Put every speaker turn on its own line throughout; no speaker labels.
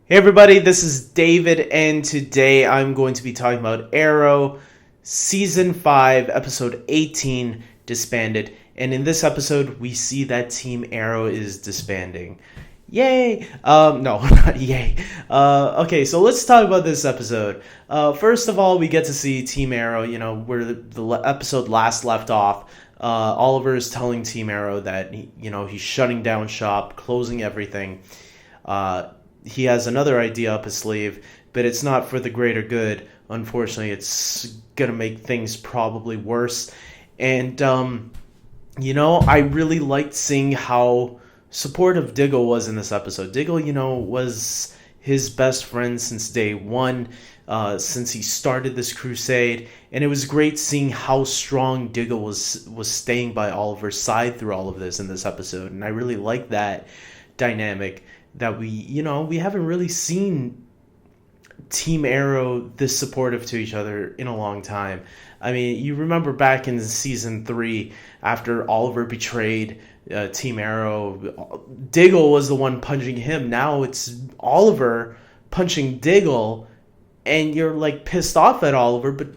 Hey everybody, this is David, and today I'm going to be talking about Arrow, Season 5, Episode 18, Disbanded. And in this episode, we see that Team Arrow is disbanding. Yay! No, not yay. Okay, so let's talk about this episode. First of all, we get to see Team Arrow, where the episode last left off. Oliver is telling Team Arrow that, he's shutting down shop, closing everything. He has another idea up his sleeve, but it's not for the greater good. Unfortunately, it's going to make things probably worse. And, I really liked seeing how supportive Diggle was in this episode. Diggle, was his best friend since day one, since he started this crusade. And it was great seeing how strong Diggle was staying by Oliver's side through all of this in this episode. And I really like that dynamic that we haven't really seen Team Arrow this supportive to each other in a long time. I mean, you remember back in season 3 after Oliver betrayed Team Arrow, Diggle was the one punching him. Now it's Oliver punching Diggle, and you're like pissed off at Oliver, but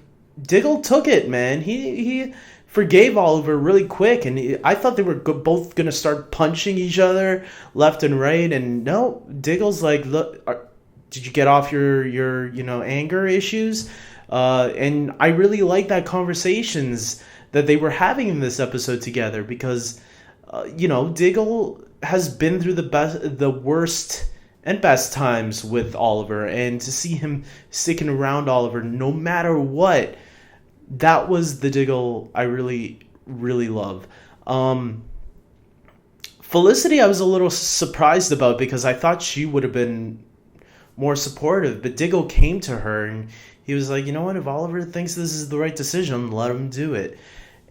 Diggle took it, man. He forgave Oliver really quick, and I thought they were both gonna start punching each other left and right, and no, Diggle's like, look, did you get off your anger issues? And I really like that conversations that they were having in this episode together because Diggle has been through the worst and best times with Oliver, and to see him sticking around Oliver no matter what, that was the Diggle I really, really love. Felicity, I was a little surprised about because I thought she would have been more supportive, but Diggle came to her and he was like, you know what, if Oliver thinks this is the right decision, let him do it.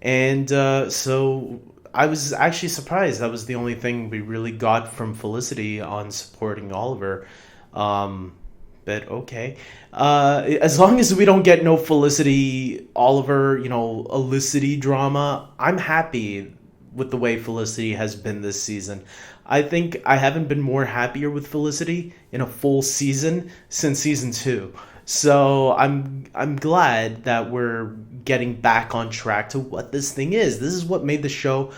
And so I was actually surprised. That was the only thing we really got from Felicity on supporting Oliver. But okay. As long as we don't get no Felicity, Oliver, Elicity drama, I'm happy with the way Felicity has been this season. I think I haven't been more happier with Felicity in a full season since season 2. So I'm glad that we're getting back on track to what this thing is. This is what made the show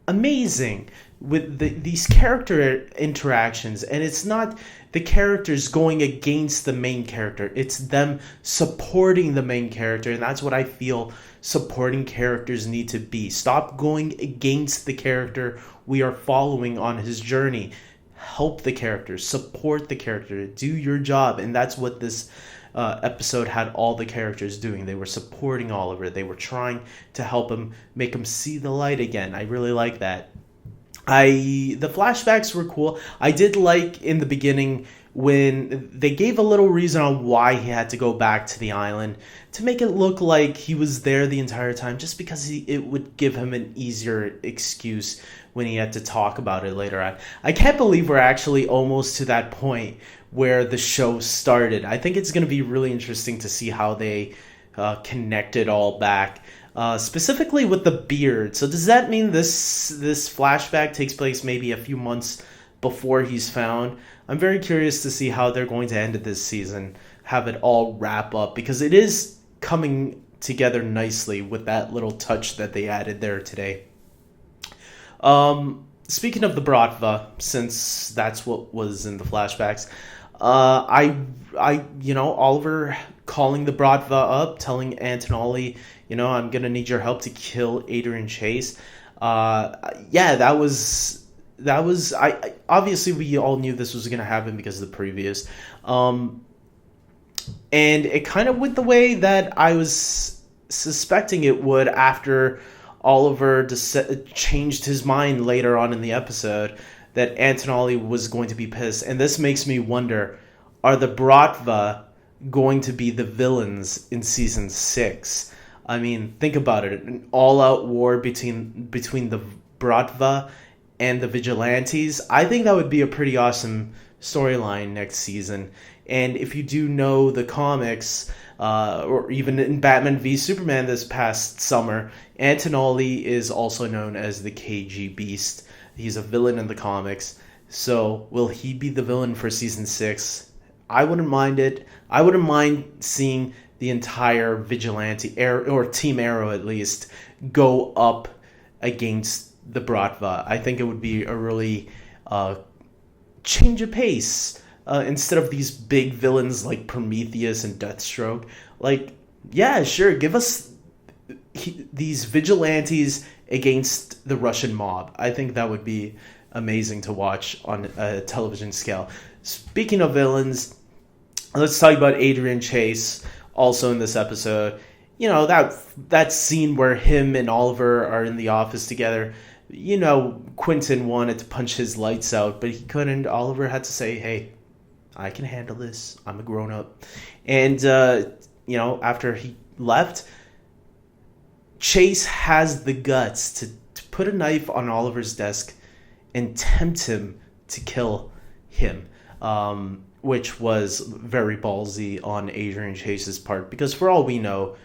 amazing with these character interactions, and it's not the characters going against the main character, it's them supporting the main character, and that's what I feel supporting characters need to be. Stop going against the character we are following on his journey. Help the character, support the character, do your job. And that's what this episode had all the characters doing. They were supporting Oliver, they were trying to help him, make him see the light again. I really like that. The flashbacks were cool. I did like in the beginning when they gave a little reason on why he had to go back to the island to make it look like he was there the entire time, just because it would give him an easier excuse when he had to talk about it later on. I can't believe we're actually almost to that point where the show started. I think it's going to be really interesting to see how they connect it all back. Specifically with the beard. So does that mean this flashback takes place maybe a few months before he's found? I'm very curious to see how they're going to end it this season, have it all wrap up, because it is coming together nicely with that little touch that they added there today. Speaking of the Bratva, since that's what was in the flashbacks, Oliver calling the Bratva up, telling Antonelli, I'm gonna need your help to kill Adrian Chase. That was I obviously we all knew this was gonna happen because of the previous, and it kind of went the way that I was suspecting it would after Oliver changed his mind later on in the episode that Antonelli was going to be pissed. And this makes me wonder, are the Bratva going to be the villains in season 6? I mean, think about it. An all-out war between the Bratva and the Vigilantes. I think that would be a pretty awesome storyline next season. And if you do know the comics, or even in Batman v Superman this past summer, Antonelli is also known as the KG Beast. He's a villain in the comics. So will he be the villain for season 6? I wouldn't mind it. I wouldn't mind seeing the entire Vigilante or Team Arrow at least go up against the Bratva. I think it would be a really change of pace instead of these big villains like Prometheus and Deathstroke. Like, yeah, sure, give us these vigilantes against the Russian mob. I think that would be amazing to watch on a television scale. Speaking of villains, let's talk about Adrian Chase, also in this episode. You know, that scene where him and Oliver are in the office together. You know, Quentin wanted to punch his lights out, but he couldn't. Oliver had to say, hey, I can handle this. I'm a grown-up. And, you know, after he left, Chase has the guts to put a knife on Oliver's desk and tempt him to kill him, which was very ballsy on Adrian Chase's part, because for all we know,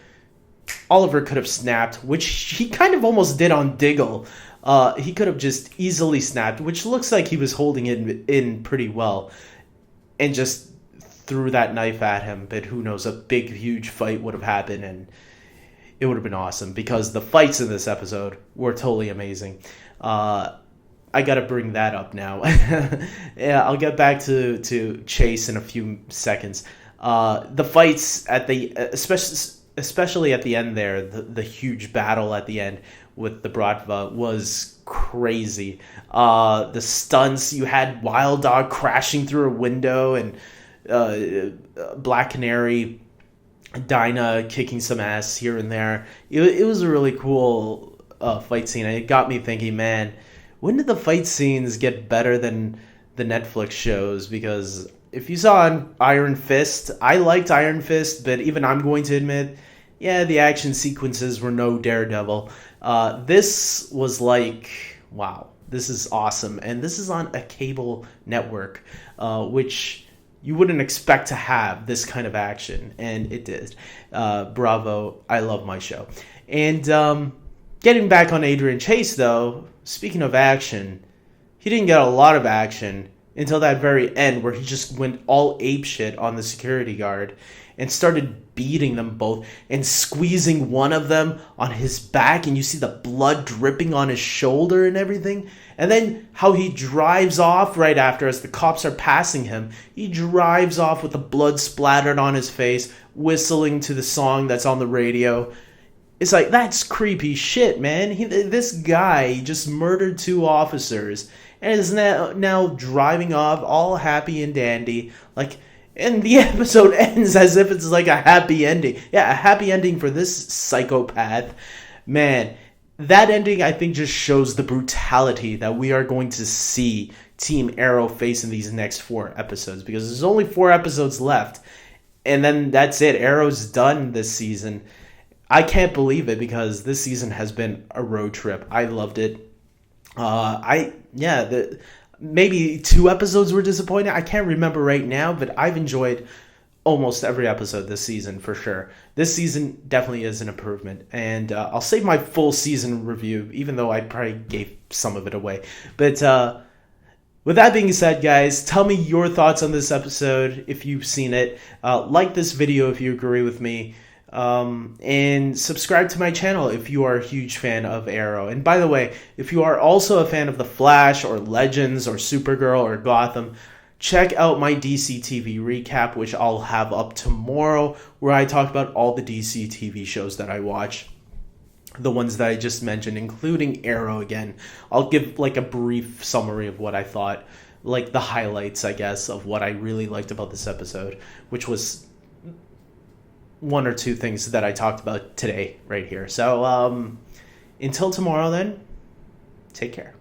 Oliver could have snapped, which he kind of almost did on Diggle. He could have just easily snapped, which looks like he was holding it in pretty well, and just threw that knife at him. But who knows, a big, huge fight would have happened, and it would have been awesome, because the fights in this episode were totally amazing. I gotta bring that up now. Yeah, I'll get back to Chase in a few seconds. The fights at the especially at the end there, the huge battle at the end with the Bratva was crazy. The stunts, you had Wild Dog crashing through a window, and Black Canary, Dinah kicking some ass here and there. It was a really cool fight scene, and it got me thinking, man, when did the fight scenes get better than the Netflix shows? Because if you saw Iron Fist, I liked Iron Fist, but even I'm going to admit, yeah, the action sequences were no Daredevil. This was like, wow, this is awesome. And this is on a cable network, which you wouldn't expect to have this kind of action, and it did. Bravo, I love my show. And getting back on Adrian Chase, though, speaking of action, he didn't get a lot of action until that very end, where he just went all apeshit on the security guard and started beating them both and squeezing one of them on his back, and you see the blood dripping on his shoulder and everything. And then how he drives off right after, as the cops are passing him, he drives off with the blood splattered on his face, whistling to the song that's on the radio. It's like, that's creepy shit, man. This guy just murdered 2 officers and is now driving off all happy and dandy. Like, and the episode ends as if it's like a happy ending. Yeah, a happy ending for this psychopath. Man, that ending, I think, just shows the brutality that we are going to see Team Arrow face in these next 4 episodes, because there's only 4 episodes left, and then that's it. Arrow's done this season. I can't believe it, because this season has been a road trip. I loved it. Maybe 2 episodes were disappointing. I can't remember right now, but I've enjoyed almost every episode this season for sure. This season definitely is an improvement, and I'll save my full season review, even though I probably gave some of it away. But with that being said, guys, tell me your thoughts on this episode if you've seen it. Like this video if you agree with me. And subscribe to my channel if you are a huge fan of Arrow. And by the way, if you are also a fan of The Flash or Legends or Supergirl or Gotham, check out my DC TV recap, which I'll have up tomorrow, where I talk about all the DC TV shows that I watch. The ones that I just mentioned, including Arrow again. I'll give like a brief summary of what I thought, like the highlights, I guess, of what I really liked about this episode, which was 1 or 2 things that I talked about today right here. So until tomorrow then, take care.